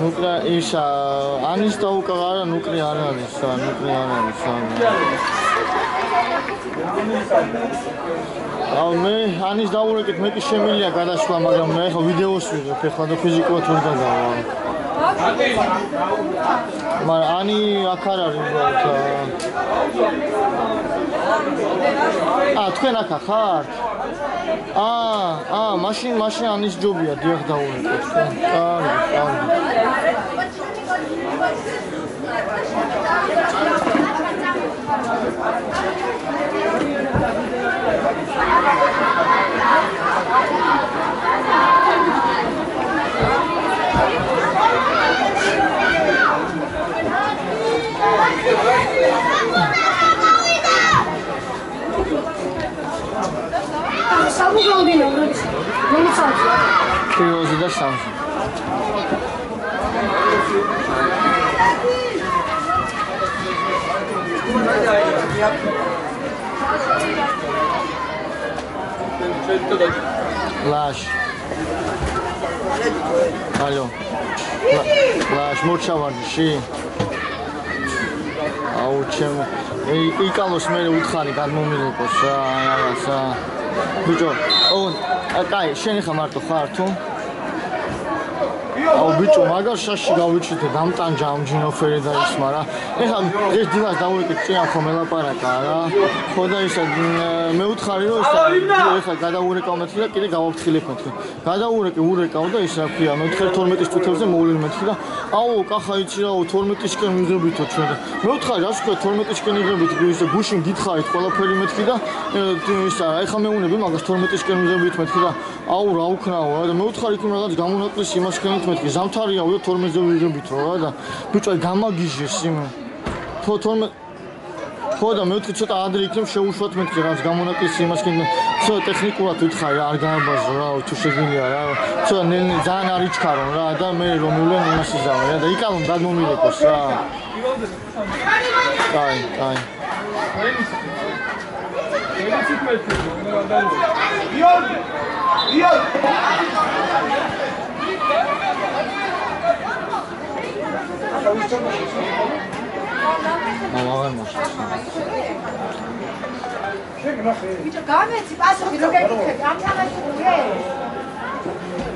ნუკრა ისა ანის დაუკარა ნუკრი არ არის ნუკრი არ არის მე ანის დაურეკეთ მეტი შემილია გადასვლა მაგრამ მე ხო ვიდეოს ვიღებ ეხლა და ფიზიკურად ვერ გადავა მაგრამ ანი აქ არ არის უბრალოდ თქვენ აქ ხართ მაშინ ანის ჯობია დიახ დაურეკეთ თქვენ კარგი Curioso da Samsung. Lash. Алло. Lash, მოჩავარდი. აუ ჩემ იკალოს მე უთხარი გადმომიღოს რა რაღაცა. ბიჭო, კაი, შენ ხა მარტო ხარ თუ? აუ ბიჭო, მაგარ შაში გავიჩიტე დამტანჯა ამ ჯინოფერი და ის, მაგრამ ეხლა ეს დილას დავუიკეთ ჭიან ხო მელაპარაკა რა. ხო და ისა მე უთხარი რომ ეხლა გადაურეკავ მეთქი და კიდე გავაფრთხილებ მეთქი. გადაურეკავ და ის რა ქვია, მე 12-ის თუთებზე მოვლენ მეთქი და აუ კახა იცი რა 12-ისკენ ვიღებითო ჩვენ. მე უთხარი რა თქვა 12-ისკენ ვიღებით ის გუშინ გითხარით ყველაფერი მეთქი და ისა ეხლა მეუნები მაგას 12-ისკენ ვიღებით მეთქი და აუ რა უქნაო რა და მე უთხარი იქ რაღაც გამონაკლისი იმასკენით მეთქი ზამთარიაო 12-ზე ვიღებითო რა და ბიჭო გამაგიჟეს იმ 12 ხო და მე ვთქვი ცოტა ადრე იქნებ შეუშვათ მეთქი რაღაც გამონაკლისი იმასკენ ცოტა ტექნიკურად ვითხარი არ გააბაზო რა თუ შეგვიძლია რა ცოტა ძალიან არ იჩქარონ რა და მე რომ მივლენ იმას იზავე რა და იკალონ გადმომილეკოს რა კაი Bicho, გამეცი პასუხი რო გეკითხები, ამ თამაში გე.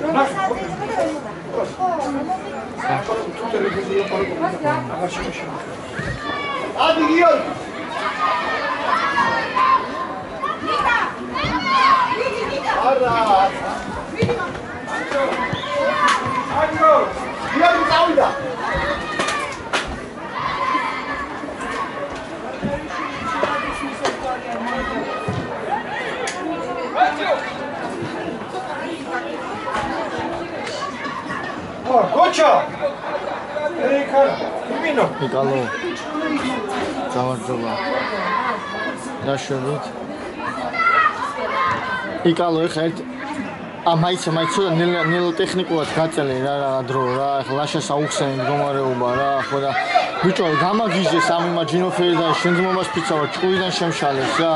რომ საერთოდ ადი გიო. ნიკა. ნიკა. არა. ვიდიო. აჯო. გიო წავიდა. Kocha! Erikar, Mino. იკალო. გამარჯობა. დაშევით. იკალო ეხა ერთ მაიცა ცოტა ნელ ტექნიკურად გაწელე რა დრო რა ეხლა ლაშას აუხსენი მდგომარეობა რა ხო და ბიჭო გამაგიჟეს ამ იმაჯინოფერი და შენძმობას ფიცავა ჭკუიდან შემშალეს რა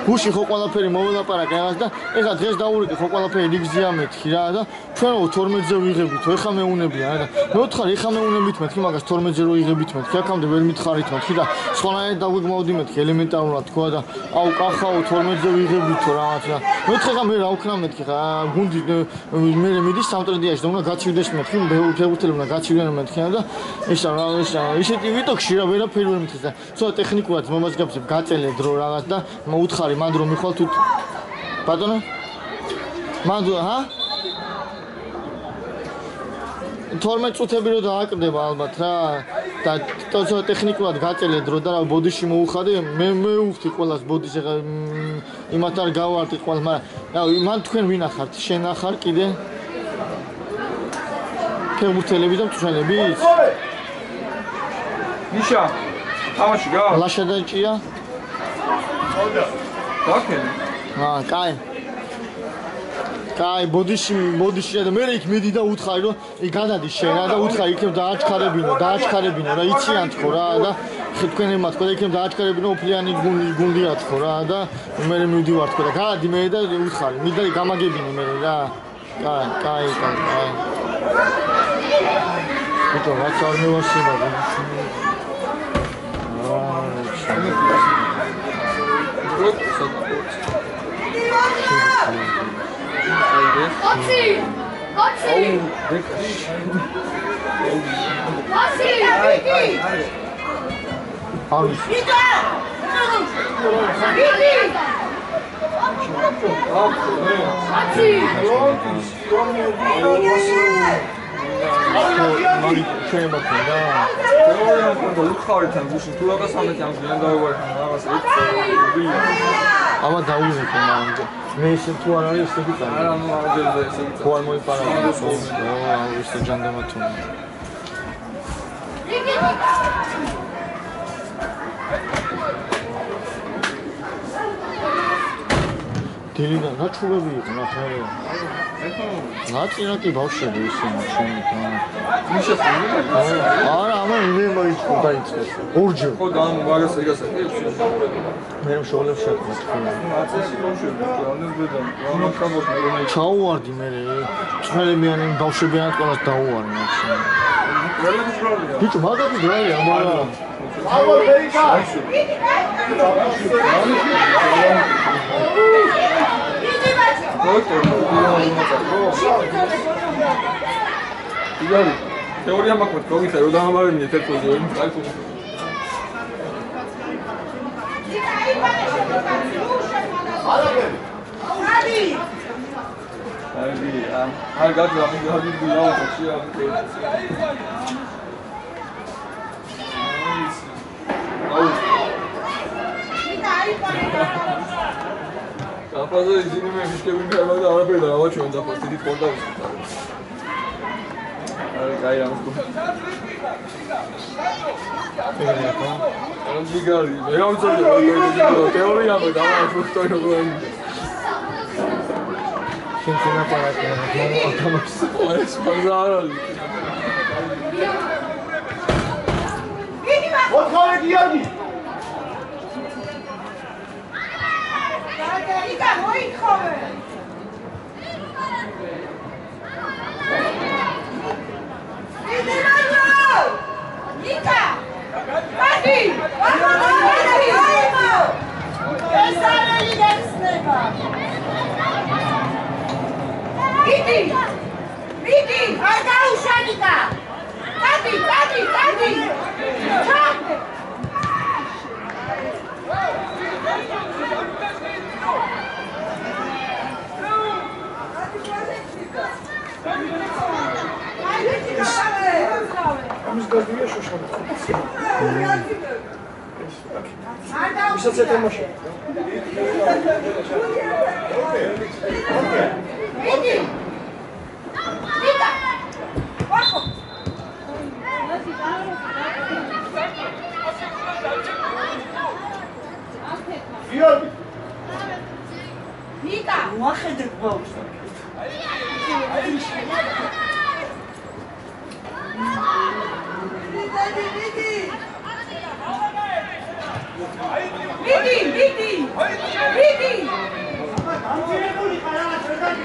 გუში ხო ყველაფერი მოველაპარაკე რაღაც და ეხლა დღეს დაურეკე ხო ყველაფერი რიგზია მეთქი რა და ჩვენ 12-ზე ვიღებითო ეხლა მეუნებია რა და მე ვთხარი ეხლა მეუნებით მეთქი მაგას 12-ზე რო იღებით მეთქი აქამდე ვერ მითხარით მეთქი და სხვანაირად დაგვიგმოვდი მეთქი ელემენტარულად თქვა და აუ კახაო 12-ზე ვიღებითო რაღაც და მე ვთხარ მე რა ვქნა მეთქი რა გუნდი მე მიდის სამტრედიაში და უნდა გაცივდეს მეთქი ფეხბურთელები უნდა გაცივდნენ მეთქი და ისეთი ვიტოქში რა ვერაფერი ვერ მეთქი და ცოტა ტექნიკურად მომას გაბზებ გაწელე დრო რაღაც და მოუთხარი მანდ რომ მიხვალ თუ ბატონო მანდ ჰა 12 წუთები რო დააკრდება ალბათ რა და თორე ტექნიკურად გაწელე დრო და რა ბოდიში მოუხადე მე ვუხდი ყველას ბოდის ეხა იმათ არ გავარტი ყველას მაგრამ მან თქვენ ვინ ახართ შენ ახარ კიდე ფეხბურთელები და მწვრთნელები ნიშა თამაში გა ლაშა და ჭია დაკენ კაი ბოდიში და მე იქ მიდი და უთხარი რომ იქ გადადი შენ რა და უთხარი იქ დააჩქარებინო რა იციან თქო რა და თქვენ ემათ თქო და იქ დააჩქარებინო უფლიანი გუნდია თქო რა და მე მივდივარ თქო და გადი მე და უთხარი მიდა გამაგებინე მე რა კაი ბიჭო, რაც არ მევასება. Ama davul yapayım ben. Neyse tuğan arıyor istedi ben. Tuğan mı para? Oo, işte canım atıyorum. 딜이가 나 초밥이구나 그래. 나 찌라기 밥셔도 있어 그러니까. 아마 이제 뭐 있고 다 있어. 오르죠. 거단 와서 이거서. 내가 쇼를 시작했어. ჩაუვარდი მე ცხელებიანი ბავშვებიანად ყველას დაუვარი ბიჭო მაგარი დრაია მაგრამ ავა ვეიკა თეორია მაქვს გოგითა რომ დამამარებინე თეთრზე იმ წაიკო I got you. I'm going to be out of here. Apază izini mea mișcă bine la la la pe la o ce unde a fost dit porta. Are ca ea nu. Am zigari. Eu am zis teoria mea, dar am fost tot eu. Funciona para que no estamos. Pues pasar. ოთხივე გიორგი Იკა მოითხოვე. Იკა! Მადი! ეს არის დეცნება. მიდი! მიდი! არ გაუშანიკა! დადი! ჩაყდე! ამის გაზია შოშანა. არ დაუშანიკა. ვისაც ეთამაშა. მიდი! იკა! ვახო! გიორგი იკა! მოახედე გვაქვს. მიდი! ამცირებული ხარ რა შედაგი.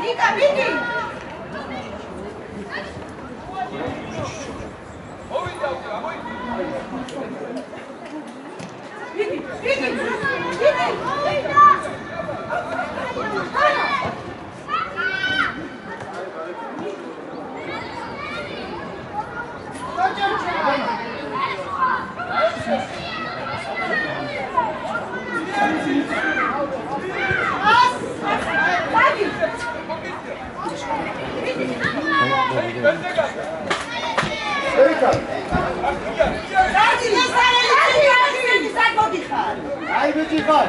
ნიკა მიდი Ai, bitte, Gott!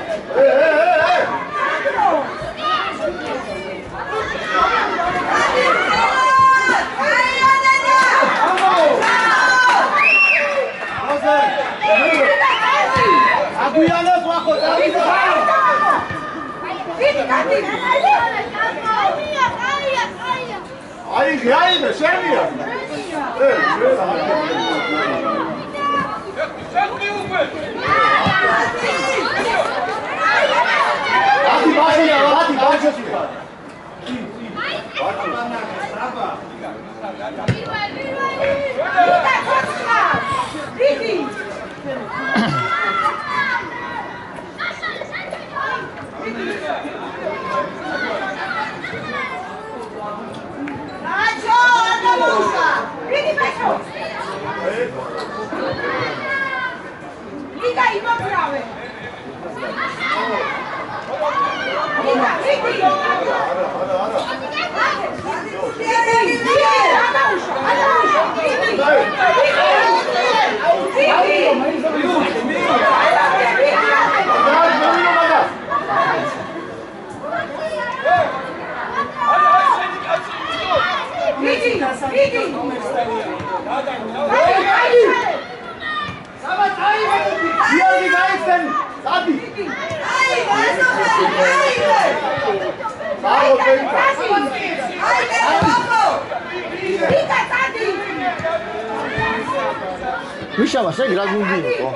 Misha, você é grande pô.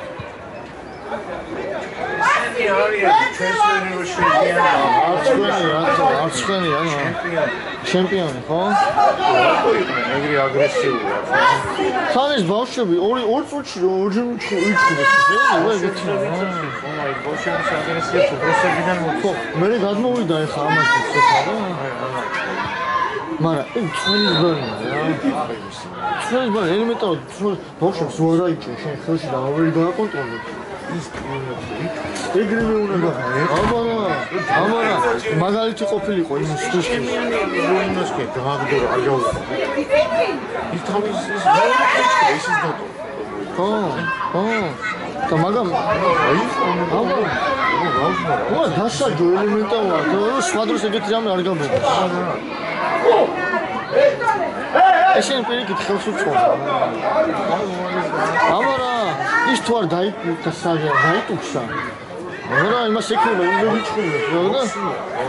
ჩემპიონი ხო? ეგრე აგრესიულია. ხანის ბავშვები ორი წუთში ორჯერ უჩხუბეს შეიძლება ეგეთი. ომაი ბავშვების აგრესია პროფესორიდან მოხო. მე გადმოვიდა ეხა ამაში ცოტა. მაგრამ ეს ჩვენი ზონია რა. ჩვენი ზონია ელემენტარული ბავშვებს უარ აიჭირე შენ ხელში და ვერ გააკონტროლებ. ეგრევე უნდა გახარო. ამარა მაგალითი ყოფილიყო იმ სტუსკი. რუინოსკი გააგდო არ გაუწევ. ის თავის ის დატო. ხო. და მაგამ ამარა დასაჯო ელემენტარულად. სხვა დროს ეგეთი რამე არ გამედა. ესენ პირიქით ხელს უწყობს. ამარა ის თუ არ დაიტუქსა. არა, იმას ეკრება, იმ ვიჩხუბებს, რა და?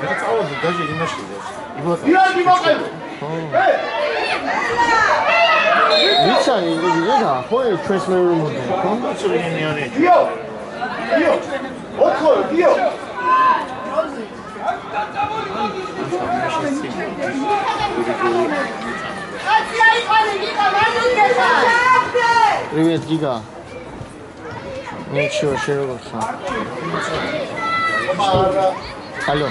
რა წავედი დაჟე იმაში. იაგი მოყევ. ვიცანი, ეგა, ხო, ჩვენს მეორე მოდელი. კონცერტინიანი. დიო. ოთხო, დიო. Привет, Гига. Ничего, широкоса. Алло.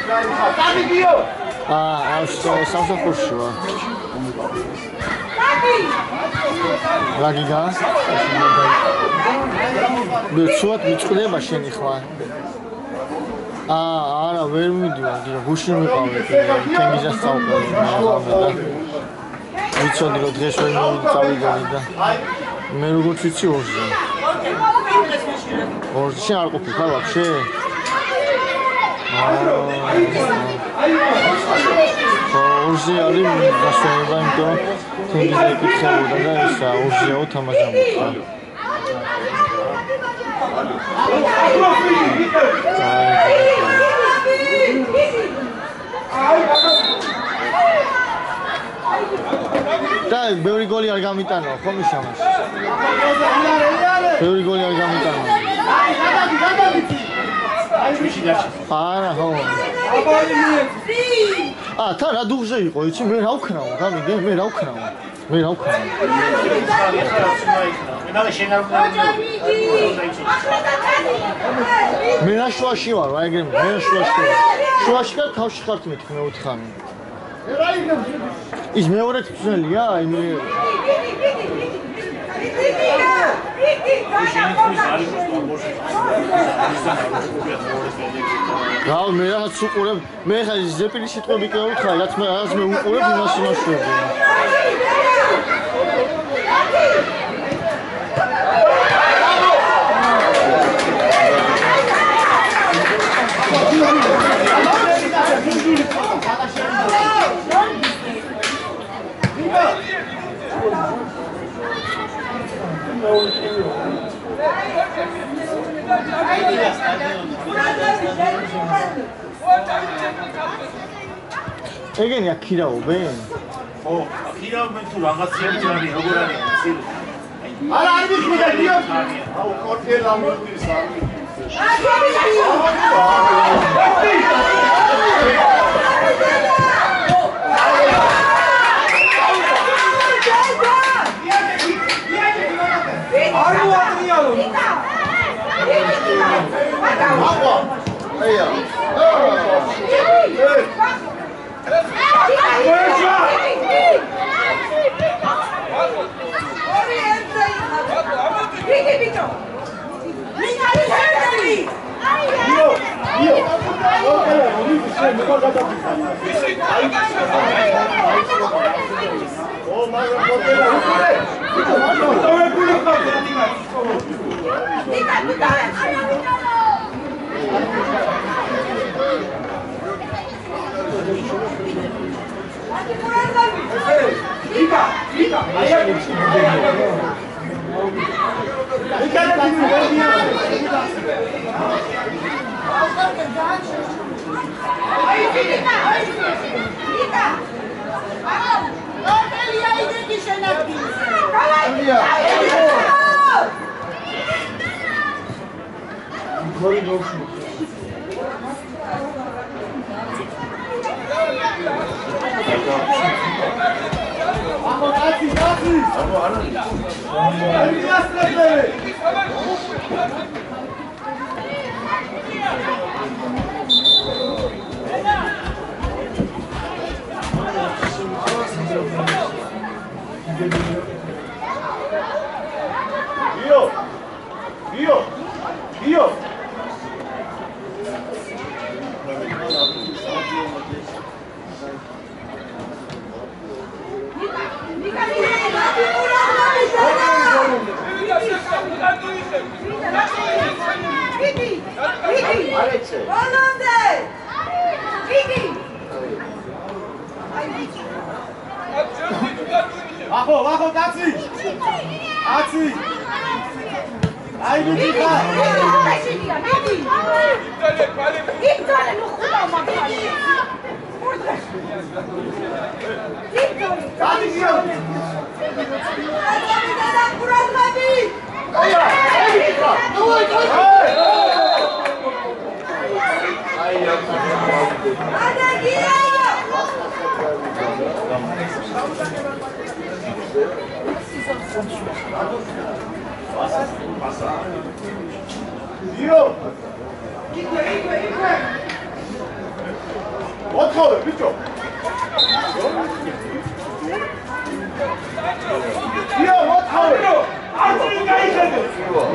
Что, сам пошел? Ла Гига. Бецот, мицкулеба შენი ხვა. არა, ვერ მიდივარ, გიგა, გუშინ ვიყავი, თემიზას წავყავი. ვიცოდი რომ დღეს ვერ წავიდოდი და მე როგორც ვიცი ორზე. ორზე არ ყოფილი ხარ ვაფშე? ორზე არის გასვენება, იმიტომ თემიზა ეკითხებოდა და ესა ორზეაო თამაშობდა. და ბევრი გოლი არ გამიტანო, ხო მიშამას? ბევრი გოლი არ გამიტანო. არა, ხო. თან რა დუღზე იყო, იცი, მე რა ვქნაო, გამიგე, მე რა ვქნაო. მე შუაში ვარ, რა ეგრე, მე შუაში ვარ. შუაში და თავში ხართ მეთქი მე უთხანი. ის მეორე ძნელია, იმე გაუ მე რაღაც უყურებ, მე ხა ზეპირის სიტყვები კი ვუთხარი, რაც მე უყურებ იმას იმაშურები. ეგენია ქირაობენ? ხო, ქირაობენ თუ რაღაციანი ჯარი, როგორ არის? არა, არ მიხმიდა დიო. აუ, კორტელ ამოდის არ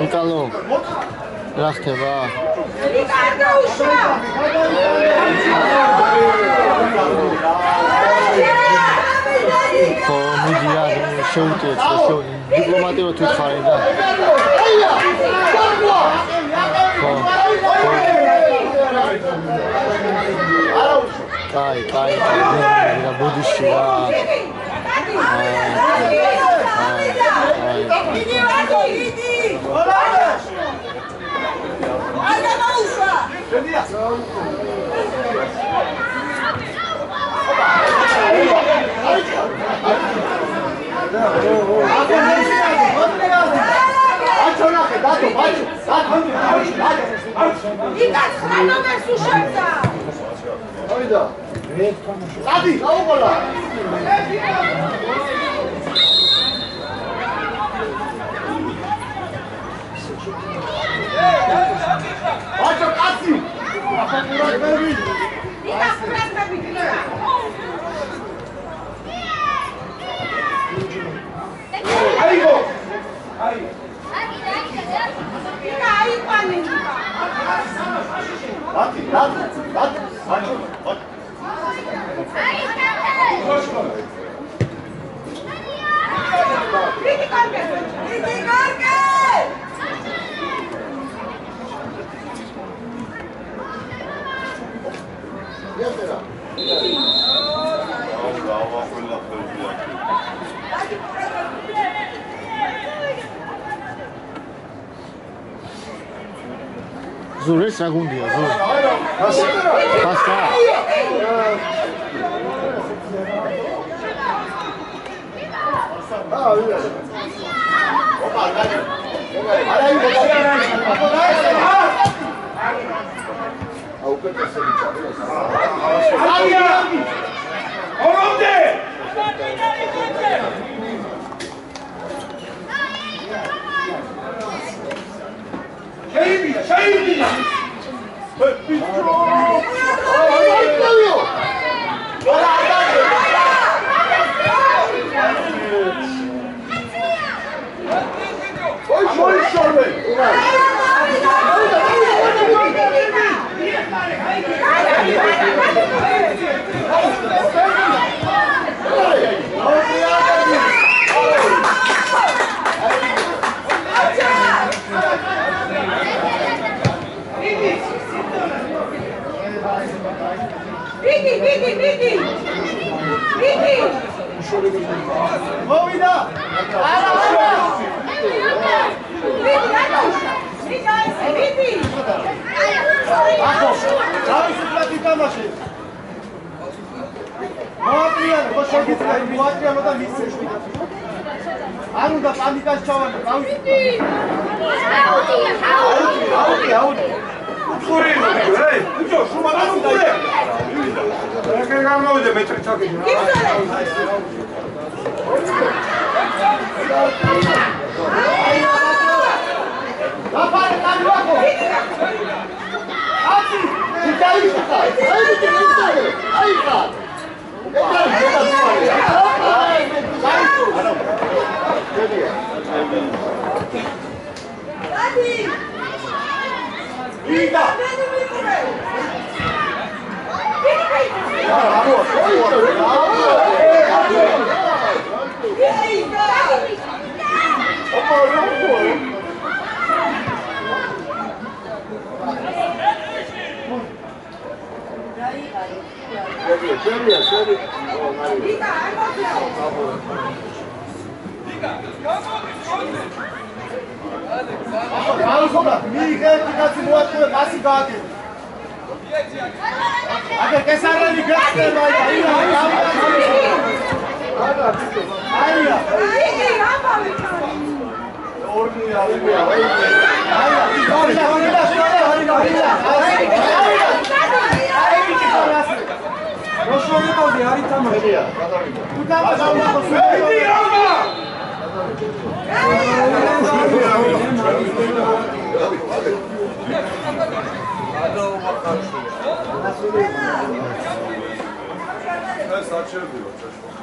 Николо, рахтева. Комедия, шоу-то, шоу. Дипломатия тут харинда. Кай, я буду сюда. Adi, გაუყოლა. Აჭო კაცი. აფაკურაკები. აიგო. აი. აი პანი. ათი, აჭო. Riti karke! Riti karke! Yesera. Bravo, quella Zure segundia, zure. Basta.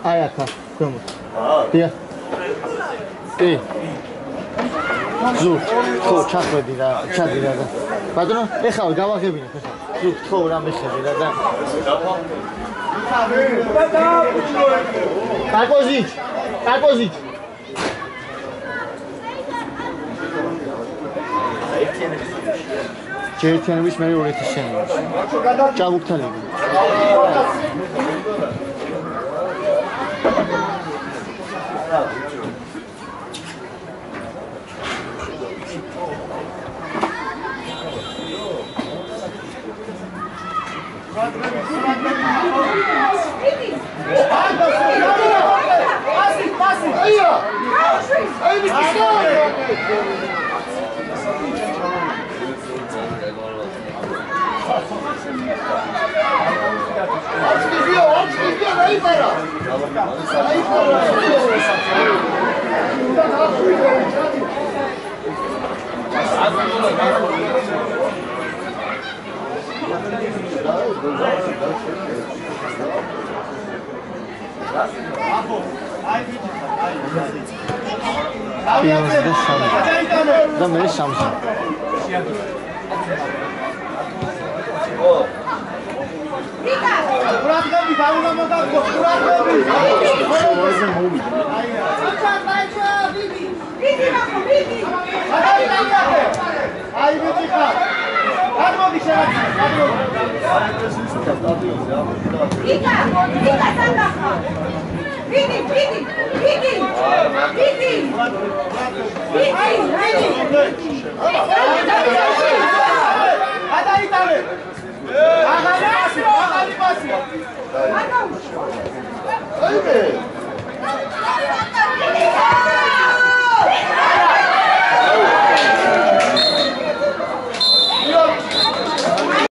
Ai, acá, vamos. Tia. Ei. Zu, ხო, ჩახვედი რა, ჩადი რა და. ბატონო, ეხლა გავაღებინებ ეხლა. Zu, ხო, რა მეხედი რა და. კაკოზიჩ. კაკოზიჩ. ჯერთიანების მე 2000 შენია. ჭაბუკთან იგი. Let's go. და მე სამსი. ვიკა! ყურადღები დაუნა მოგაგო, ყურადღები. აი მეტი ხარ. არ მოდი შეგაჩი. ვიკა! ვიკა სანდახა! ვიდი! გადაიტანე. აღარ